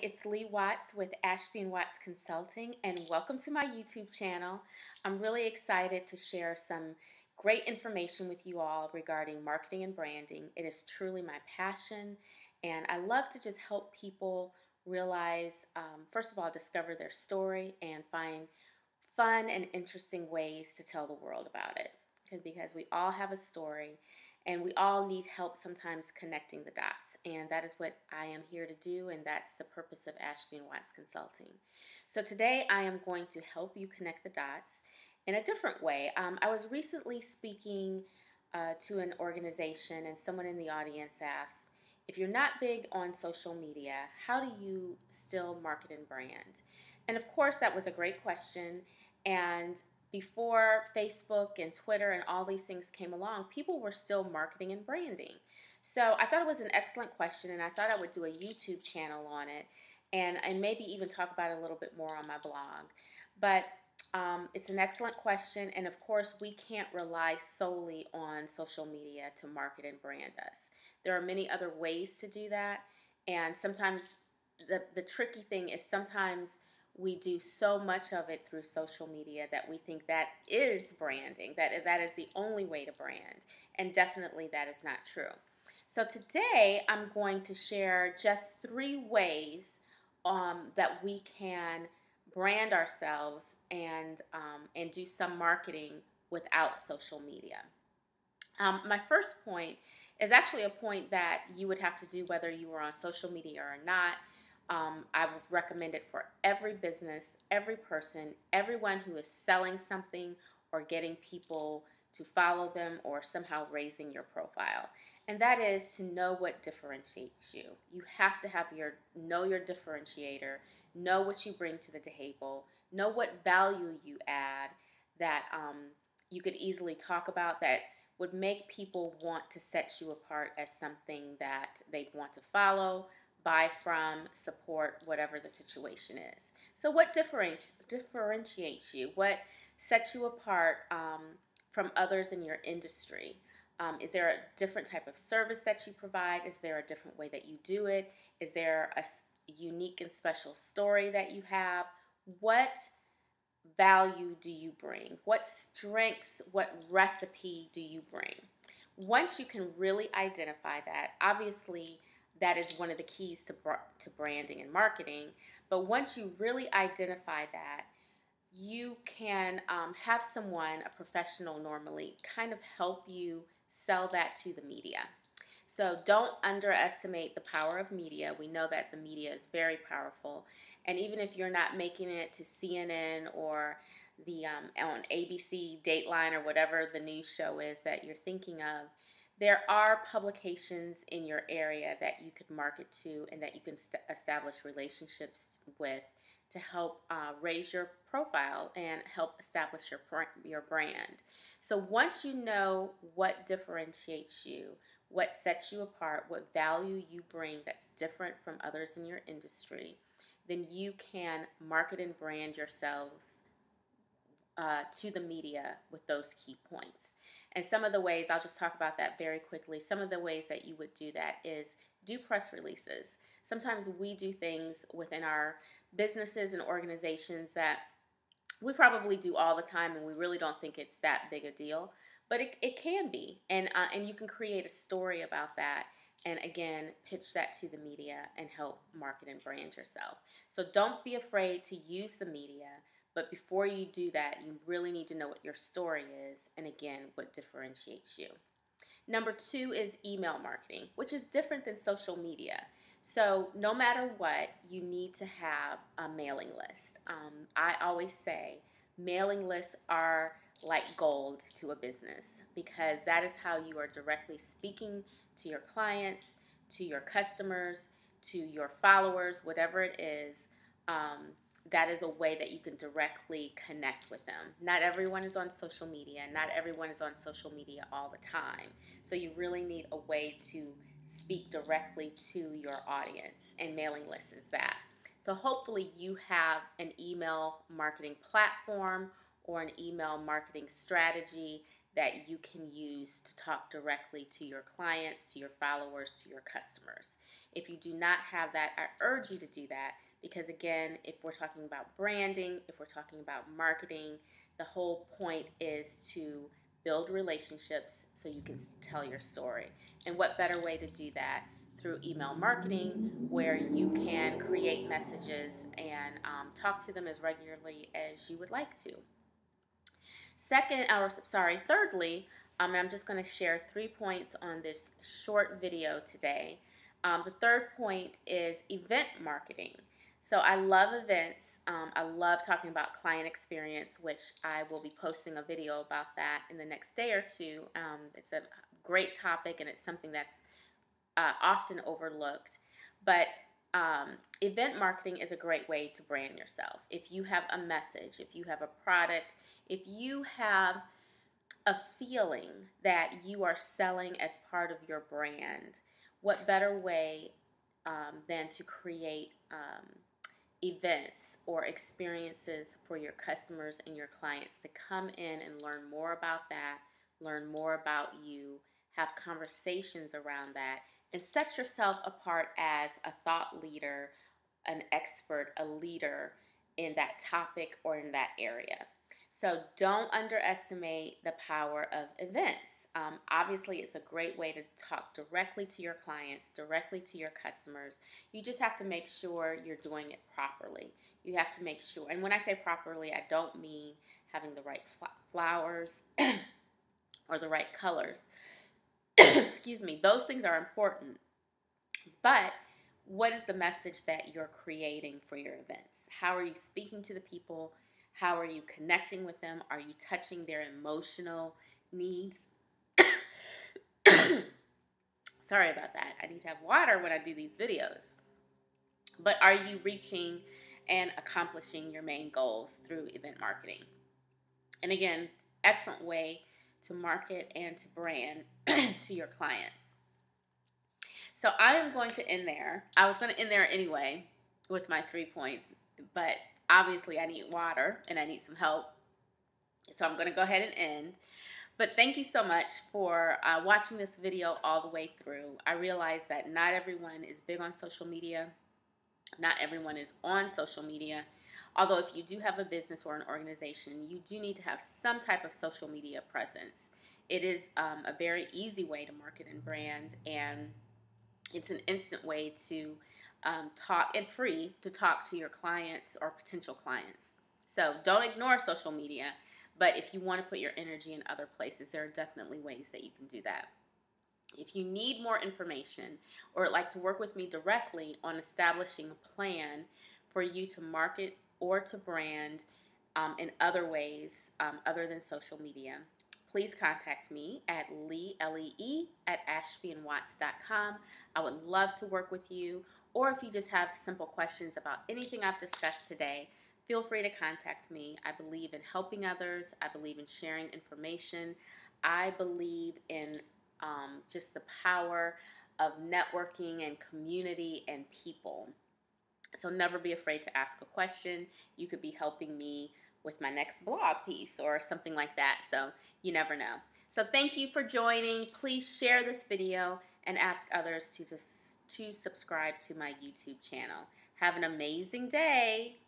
it's Lee Watts with Ashby & Watts Consulting, and welcome to my YouTube channel. I'm really excited to share some great information with you all regarding marketing and branding. It is truly my passion, and I love to just help people realize, first of all, discover their story and find fun and interesting ways to tell the world about it. Because we all have a story, and we all need help sometimes connecting the dots, and that is what I am here to do, and that's the purpose of Ashby & Watts Consulting. So today I am going to help you connect the dots in a different way. I was recently speaking to an organization, and someone in the audience asked, if you're not big on social media, how do you still market and brand? And of course that was a great question, and before Facebook and Twitter and all these things came along, people were still marketing and branding. So I thought it was an excellent question, and I thought I would do a YouTube channel on it, and maybe even talk about it a little bit more on my blog. But it's an excellent question, and of course we can't rely solely on social media to market and brand us. There are many other ways to do that, and sometimes the tricky thing is sometimes we do so much of it through social media that we think that is branding, that is the only way to brand, and definitely that is not true. So today I'm going to share just 3 ways that we can brand ourselves and do some marketing without social media. My first point is actually a point that you would have to do whether you were on social media or not. I would recommend it for every business, every person, everyone who is selling something or getting people to follow them or somehow raising your profile. And that is to know what differentiates you. You have to have know your differentiator, know what you bring to the table, know what value you add that you could easily talk about that would make people want to set you apart as something that they'd want to follow, buy from, support, whatever the situation is. So what differentiates you? What sets you apart from others in your industry? Is there a different type of service that you provide? Is there a different way that you do it? Is there a unique and special story that you have? What value do you bring? What strengths, what recipe do you bring? Once you can really identify that, obviously that is one of the keys to branding and marketing. But once you really identify that, you can have someone, a professional normally, kind of help you sell that to the media. So don't underestimate the power of media. We know that the media is very powerful. And even if you're not making it to CNN or the on ABC, Dateline, or whatever the news show is that you're thinking of, there are publications in your area that you could market to and that you can establish relationships with to help raise your profile and help establish your brand. So once you know what differentiates you, what sets you apart, what value you bring that's different from others in your industry, then you can market and brand yourselves to the media with those key points. And some of the ways, I'll just talk about that very quickly. Some of the ways that you would do that is do press releases. Sometimes we do things within our businesses and organizations that we probably do all the time, and we really don't think it's that big a deal, but it can be. And you can create a story about that, and again, pitch that to the media and help market and brand yourself. So don't be afraid to use the media. But before you do that, you really need to know what your story is, and again, what differentiates you. Number 2 is email marketing, which is different than social media. So no matter what, you need to have a mailing list. I always say mailing lists are like gold to a business, because that is how you are directly speaking to your clients, to your customers, to your followers, whatever it is. That is a way that you can directly connect with them. Not everyone is on social media. Not everyone is on social media all the time. So you really need a way to speak directly to your audience, and mailing lists is that. So hopefully you have an email marketing platform or an email marketing strategy that you can use to talk directly to your clients, to your followers, to your customers. If you do not have that, I urge you to do that, because again, if we're talking about branding, if we're talking about marketing, the whole point is to build relationships so you can tell your story. And what better way to do that through email marketing, where you can create messages and talk to them as regularly as you would like to. Thirdly, and I'm just going to share 3 points on this short video today. The third point is event marketing. So I love events. I love talking about client experience, which I will be posting a video about that in the next day or two. It's a great topic, and it's something that's often overlooked. But event marketing is a great way to brand yourself. If you have a message, if you have a product, if you have a feeling that you are selling as part of your brand, what better way than to create events or experiences for your customers and your clients to come in and learn more about that, learn more about you, have conversations around that, and set yourself apart as a thought leader, an expert, a leader in that topic or in that area. So don't underestimate the power of events. Obviously, it's a great way to talk directly to your clients, directly to your customers. You just have to make sure you're doing it properly. You have to make sure, and when I say properly, I don't mean having the right flowers or the right colors. Excuse me, those things are important. But what is the message that you're creating for your events? How are you speaking to the people? How are you connecting with them? Are you touching their emotional needs? Sorry about that. I need to have water when I do these videos. But are you reaching and accomplishing your main goals through event marketing? And again, excellent way to market and to brand to your clients. So I am going to end there. I was going to end there anyway with my 3 points, but obviously I need water and I need some help. So I'm going to go ahead and end. But thank you so much for watching this video all the way through. I realize that not everyone is big on social media. Not everyone is on social media. Although if you do have a business or an organization, you do need to have some type of social media presence. It is a very easy way to market and brand, and it's an instant way to talk, and free to talk to your clients or potential clients. So don't ignore social media, but if you want to put your energy in other places, there are definitely ways that you can do that. If you need more information or would like to work with me directly on establishing a plan for you to market or to brand in other ways other than social media, please contact me at lee@ashbyandwatts.com. I would love to work with you. Or if you just have simple questions about anything I've discussed today, feel free to contact me. I believe in helping others. I believe in sharing information. I believe in just the power of networking and community and people. So never be afraid to ask a question. You could be helping me with my next blog piece or something like that. So you never know. So thank you for joining. Please share this video and ask others to subscribe to my YouTube channel. Have an amazing day.